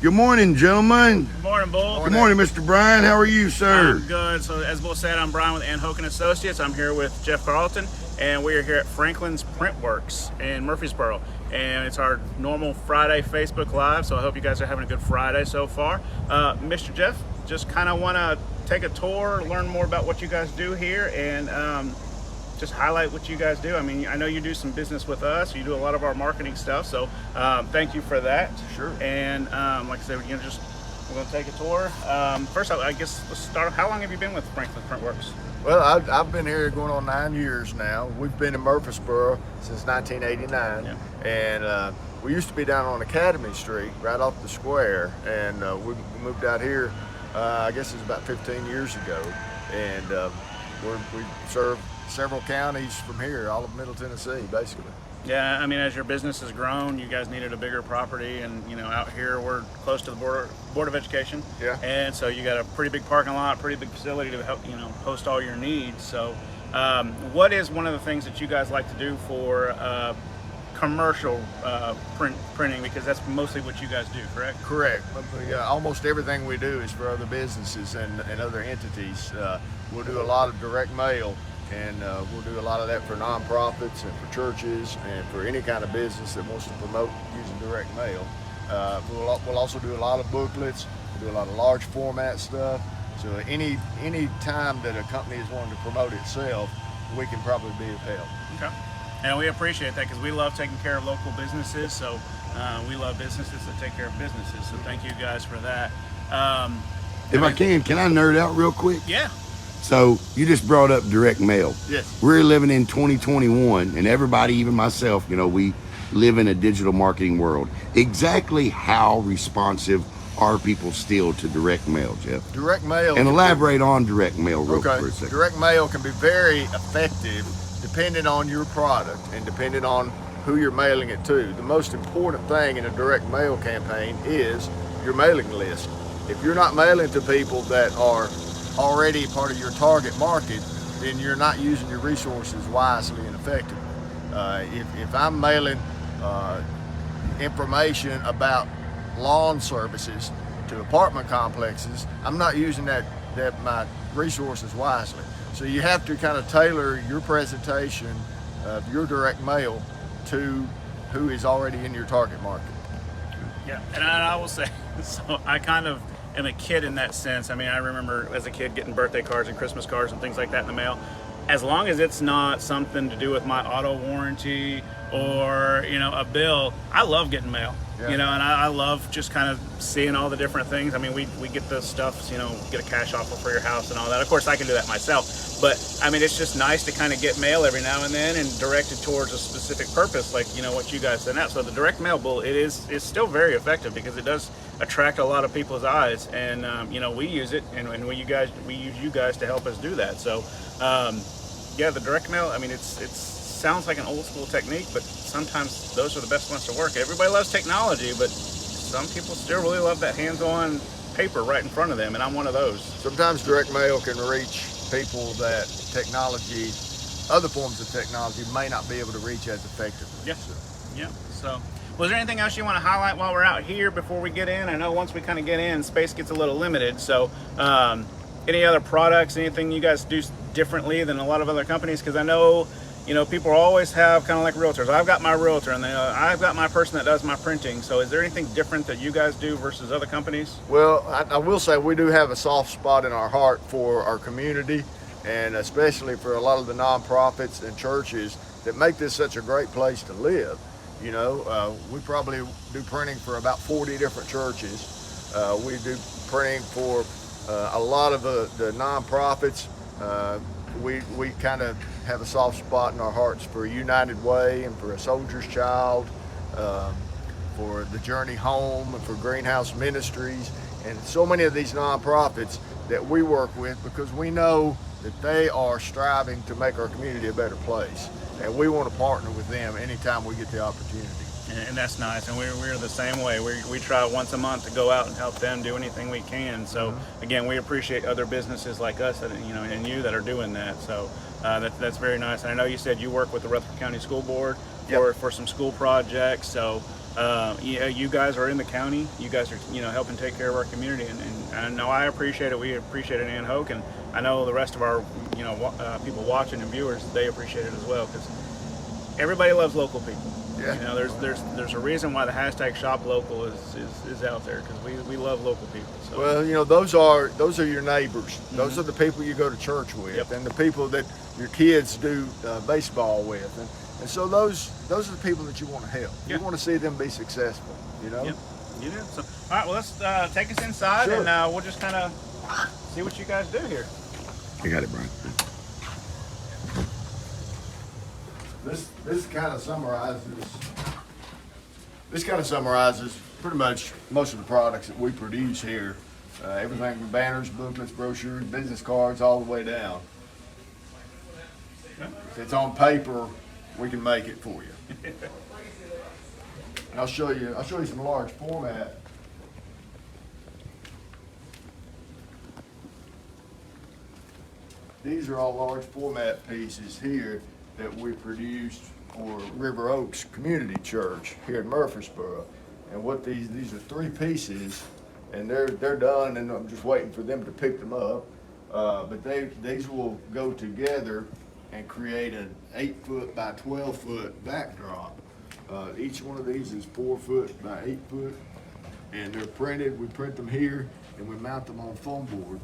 Good morning, gentlemen. Good morning, Bull. Good morning, Mr. Brian. How are you, sir? I'm good. So as Bull said, I'm Brian with Hoke & Associates. I'm here with Jeff Carlton, and we are here at Franklin's Printworks in Murfreesboro. And it's our normal Friday Facebook Live, so I hope you guys are having a good Friday so far. Mr. Jeff, just kind of want to take a tour, learn more about what you guys do here, and just highlight what you guys do. I mean, I know you do some business with us. You do a lot of our marketing stuff, so thank you for that. Sure. And like I said, we're going to take a tour. First, I guess let's start. How long have you been with Franklin's Printworks? Well, I've been here going on 9 years now. We've been in Murfreesboro since 1989, Yeah. and we used to be down on Academy Street, right off the square, and we moved out here. I guess it was about 15 years ago, and we serve several counties from here, all of Middle Tennessee, basically. Yeah, I mean, as your business has grown, you guys needed a bigger property, and out here we're close to the Board of Education. Yeah. And so you got a pretty big parking lot, pretty big facility to help host all your needs. So, what is one of the things that you guys like to do for commercial printing? Because that's mostly what you guys do, correct? Correct. Almost everything we do is for other businesses and other entities. We'll do a lot of direct mail. And we'll do a lot of that for nonprofits and for churches and for any kind of business that wants to promote using direct mail. We'll also do a lot of booklets. We'll do a lot of large format stuff. So any time that a company is wanting to promote itself, we can probably be of help. Okay. And we appreciate that because we love taking care of local businesses. So we love businesses that take care of businesses. So thank you guys for that. If I can I nerd out real quick? Yeah. So you just brought up direct mail. Yes. We're living in 2021, and everybody, even myself, we live in a digital marketing world. Exactly how responsive are people still to direct mail, Jeff? Direct mail. And elaborate on direct mail real quick for a second. Direct mail can be very effective depending on your product and depending on who you're mailing it to. The most important thing in a direct mail campaign is your mailing list. If you're not mailing to people that are already part of your target market, then you're not using your resources wisely and effectively. If I'm mailing information about lawn services to apartment complexes, I'm not using my resources wisely. So you have to kind of tailor your presentation of your direct mail to who is already in your target market. Yeah, and I will say, so I kind of am a kid in that sense. I mean, I remember as a kid getting birthday cards and Christmas cards and things like that in the mail. As long as it's not something to do with my auto warranty or, a bill, I love getting mail. Yeah. And I love just kind of seeing all the different things. I mean, we get the stuff, get a cash offer for your house and all that. Of course, I can do that myself. But, I mean, it's just nice to kind of get mail every now and then and direct it towards a specific purpose, like, what you guys send out. So the direct mail, Bull, it's still very effective because it does attract a lot of people's eyes. And, we use it, and we use you guys to help us do that. So, yeah, the direct mail, I mean, it sounds like an old school technique, but sometimes those are the best ones to work. Everybody loves technology, but some people still really love that hands-on paper right in front of them, and I'm one of those. Sometimes direct mail can reach people that other forms of technology may not be able to reach as effectively. Yeah. Yeah. So, was there anything else you want to highlight while we're out here before we get in? I know once we kind of get in, space gets a little limited. So, any other products, anything you guys do differently than a lot of other companies? Because I know, people always have kind of like realtors. I've got my realtor, and I've got my person that does my printing. So is there anything different that you guys do versus other companies? Well, I will say we do have a soft spot in our heart for our community, and especially for a lot of the nonprofits and churches that make this such a great place to live. We probably do printing for about 40 different churches. We do printing for a lot of the nonprofits. We kind of have a soft spot in our hearts for United Way and for A Soldier's Child, for the Journey Home and for Greenhouse Ministries, and so many of these nonprofits that we work with because we know that they are striving to make our community a better place, and we want to partner with them anytime we get the opportunity. And that's nice, and we're the same way. We try once a month to go out and help them do anything we can. So again, we appreciate other businesses like us that and you that are doing that. So that's very nice. And I know you said you work with the Rutherford County School Board. for some school projects. So yeah, you guys are in the county. You guys are helping take care of our community, and I know I appreciate it. We appreciate it, Ann Hoke, and I know the rest of our people watching and viewers, they appreciate it as well, because everybody loves local people. Yeah. There's a reason why the hashtag Shop Local is out there, because we love local people. So. Well, those are your neighbors. Those are the people you go to church with, and the people that your kids do baseball with, and so those are the people that you want to help. You want to see them be successful. Yep. You do. So, all right. Well, let's take us inside, and we'll just kind of see what you guys do here. I got it, Brian. This kind of summarizes pretty much most of the products that we produce here. Everything from banners, booklets, brochures, business cards, all the way down. If it's on paper, we can make it for you. And I'll show you some large format. These are all large format pieces here that we produced for River Oaks Community Church here in Murfreesboro. And what these are 3 pieces, and they're done, and I'm just waiting for them to pick them up. But these will go together and create an 8-foot by 12-foot backdrop. Each one of these is 4 foot by 8 foot, and they're printed. We print them here, and we mount them on foam board,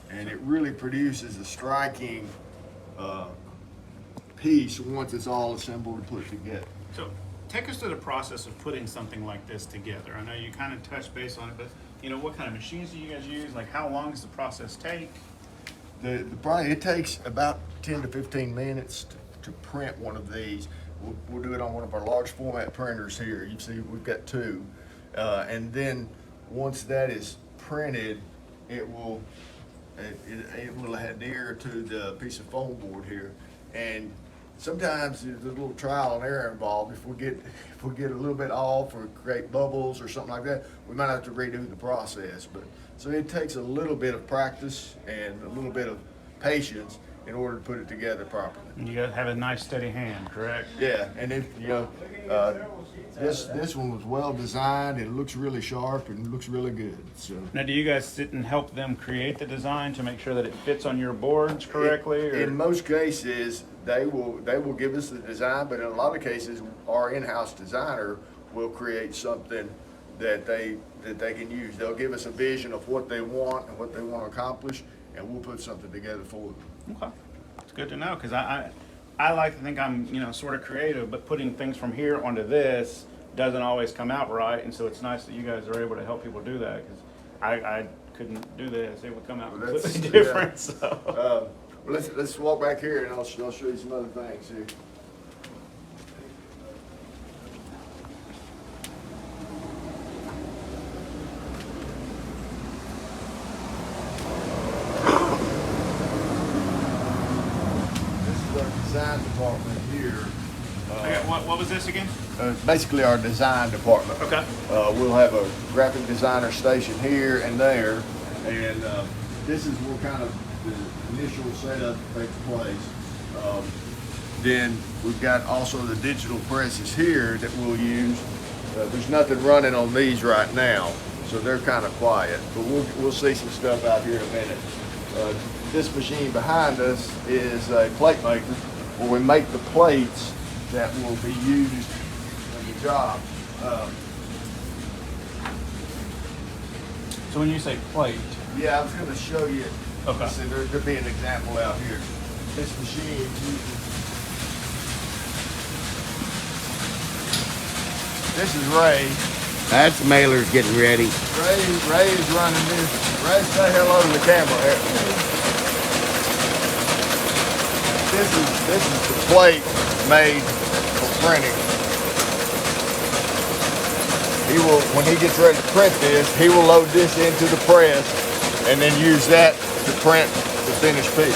and it really produces a striking piece once it's all assembled and put together. So take us through the process of putting something like this together. I know you kind of touched base on it, but what kind of machines do you guys use? Like, how long does the process take? It takes about 10 to 15 minutes to print one of these. We'll do it on one of our large format printers here. You see we've got 2. And then once that is printed, it will adhere to the piece of foam board here. And sometimes there's a little trial and error involved. If we get a little bit off or create bubbles or something like that, we might have to redo the process. But so it takes a little bit of practice and a little bit of patience in order to put it together properly. And you gotta have a nice steady hand, correct? Yeah, and this one was well designed. It looks really sharp and looks really good. So Now, do you guys sit and help them create the design to make sure that it fits on your boards correctly? in most cases, they will give us the design, but in a lot of cases, our in-house designer will create something that they can use. They'll give us a vision of what they want and what they want to accomplish, and we'll put something together for them. Okay, it's good to know, because I like to think I'm sort of creative, but putting things from here onto this doesn't always come out right, and so it's nice that you guys are able to help people do that, because I couldn't do this. It would come out completely different. Yeah. So. Let's walk back here, and I'll show you some other things here. Design department here. What was this again? Basically our design department. Okay. We'll have a graphic designer station here and there, and this is where kind of the initial setup takes place. Then we've got also the digital presses here that we'll use. There's nothing running on these right now, so they're kind of quiet, but we'll see some stuff out here in a minute. This machine behind us is a plate maker, where we make the plates that will be used in the job. So when you say plate, Yeah, I was going to show you. Okay. See, there'll be an example out here. This machine uses. This is Ray. That's mailers getting ready. Ray is running this. Ray, say hello to the camera here. This is the plate made for printing. When he gets ready to print this, he will load this into the press and then use that to print the finished piece.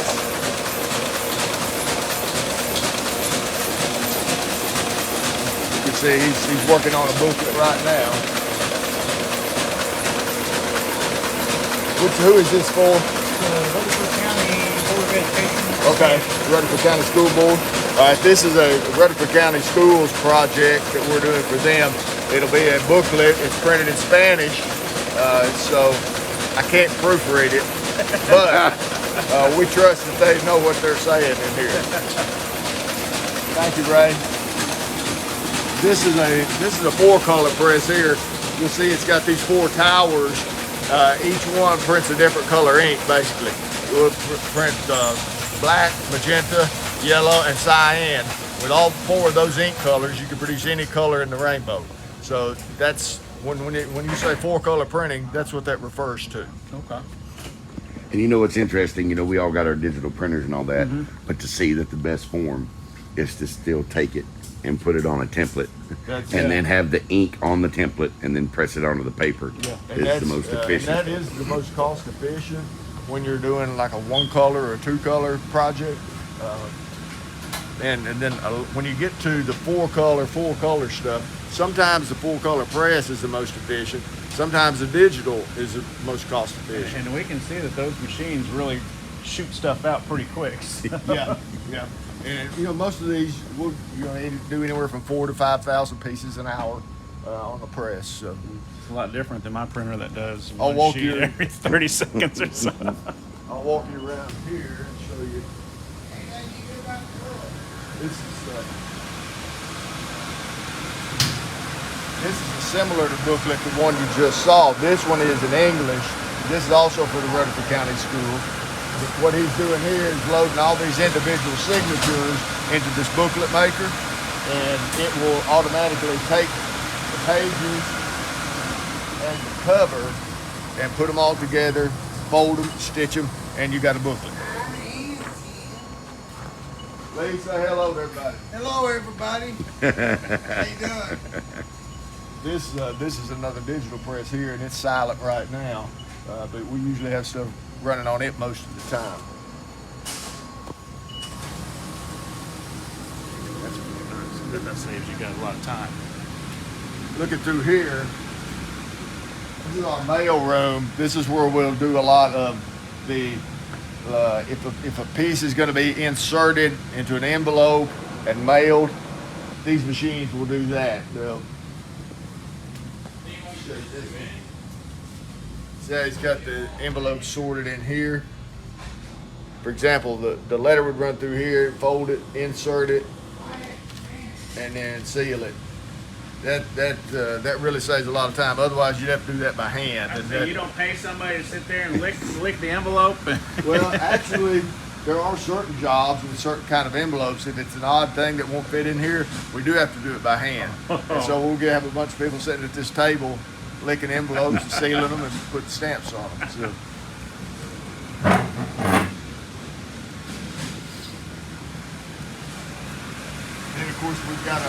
You can see he's working on a booklet right now. Who is this for? Rutherford County Board of Education. Okay, Rutherford County School Board. All right, this is a Rutherford County Schools project that we're doing for them. It'll be a booklet. It's printed in Spanish, so I can't proofread it, but we trust that they know what they're saying in here. Thank you, Ray. This is a 4-color press here. You'll see it's got these 4 towers. Each one prints a different color ink, basically. We'll print black, magenta, yellow, and cyan. With all 4 of those ink colors, you can produce any color in the rainbow. So that's when you say 4-color printing, that's what that refers to. Okay. And you know what's interesting? You know, we all got our digital printers and all that, but to see that the best form is to still take it and put it on a template, and then have the ink on the template and then press it onto the paper. Is the most efficient. And that is the most cost efficient when you're doing like a 1-color or a 2-color project. And then when you get to the 4-color stuff, sometimes the 4-color press is the most efficient. Sometimes the digital is the most cost efficient. And we can see that those machines really shoot stuff out pretty quick. Yeah. And you know, most of these will do anywhere from 4,000 to 5,000 pieces an hour on the press. So It's a lot different than my printer that does I'll one walk sheet you- every 30 seconds or so. I'll walk you around here and show you. This is similar to booklet, the one you just saw. This one is in English. This is also for the Rutherford County Schools. What he's doing here is loading all these individual signatures into this booklet maker, and it will automatically take the pages and the cover and put them all together, fold them, stitch them, and you got a booklet. Lee, say hello to everybody. Hello, everybody. How you doing? This is another digital press here, and it's silent right now, but we usually have stuff running on it most of the time. That's really nice. That saves you guys a lot of time. Looking through here, this is our mail room. This is where we'll do a lot of the, if a piece is going to be inserted into an envelope and mailed, these machines will do that. They'll, see how he's got the envelope sorted in here. For example, the letter would run through here, fold it, insert it, and then seal it. That really saves a lot of time. Otherwise, you'd have to do that by hand. I say you don't pay somebody to sit there and lick the envelope. Well, actually, there are certain jobs with certain kind of envelopes. If it's an odd thing that won't fit in here, we do have to do it by hand. And so we'll have a bunch of people sitting at this table licking envelopes and sealing them and putting stamps on them. So. And of course, we've got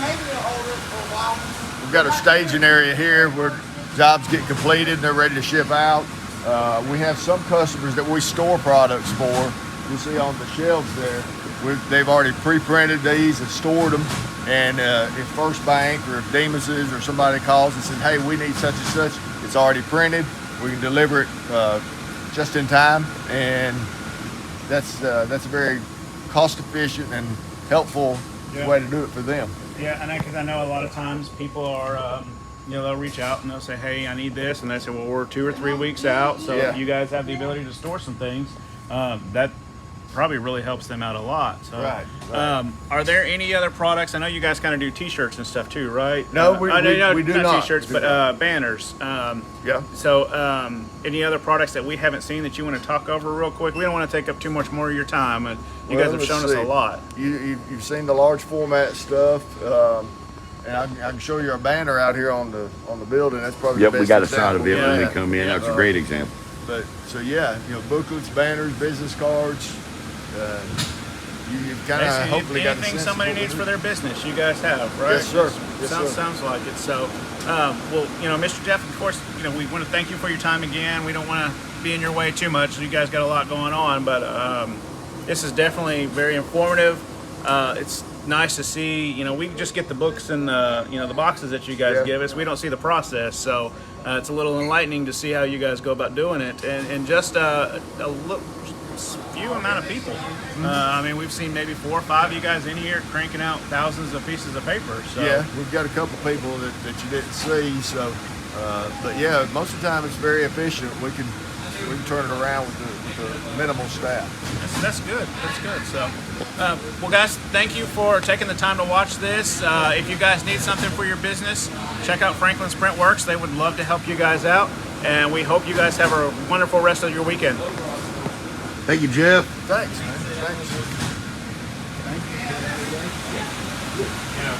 Maybe they'll hold it for a while. our staging area here where jobs get completed and they're ready to ship out. We have some customers that we store products for. You see on the shelves there, they've already pre-printed these and stored them. And if First Bank or if Demas's or somebody calls and says, hey, we need such and such, it's already printed. We can deliver it just in time. And that's a very cost efficient and helpful way to do it for them. Yeah, and because I know a lot of times people are, they'll reach out and they'll say, hey, I need this. And they say, well, we're 2 or 3 weeks out. So if you guys have the ability to store some things, that probably really helps them out a lot. So, Right. Are there any other products? I know you guys kind of do T-shirts and stuff too, right? No, we do not. T-shirts, but banners. Yeah. So, any other products that we haven't seen that you want to talk over real quick? We don't want to take up too much more of your time. You guys have shown us a lot. You've seen the large format stuff, and I can show you our banner out here on the building. That's probably the best we got a shot of it example. when they come in. That's a great example. But so booklets, banners, business cards. You've kind of Basically, hopefully got a anything sense somebody of what needs we for do. their business, you guys have, right? Yes, sir. Yes, sir. Sounds like it. So, Mr. Jeff, of course, we want to thank you for your time again. We don't want to be in your way too much. You guys got a lot going on, but this is definitely very informative. It's nice to see. We just get the books and the boxes that you guys give us. We don't see the process, so it's a little enlightening to see how you guys go about doing it. And just few amount of people. I mean, we've seen maybe 4 or 5 of you guys in here cranking out thousands of pieces of paper. So. Yeah, we've got a couple people that you didn't see. So, but yeah, most of the time it's very efficient. We can turn it around with the minimal staff. That's good. That's good. So, well, guys, thank you for taking the time to watch this. If you guys need something for your business, check out Franklin's Printworks. They would love to help you guys out, and we hope you guys have a wonderful rest of your weekend. Thank you, Jeff. Thanks, man. Thanks. Yeah.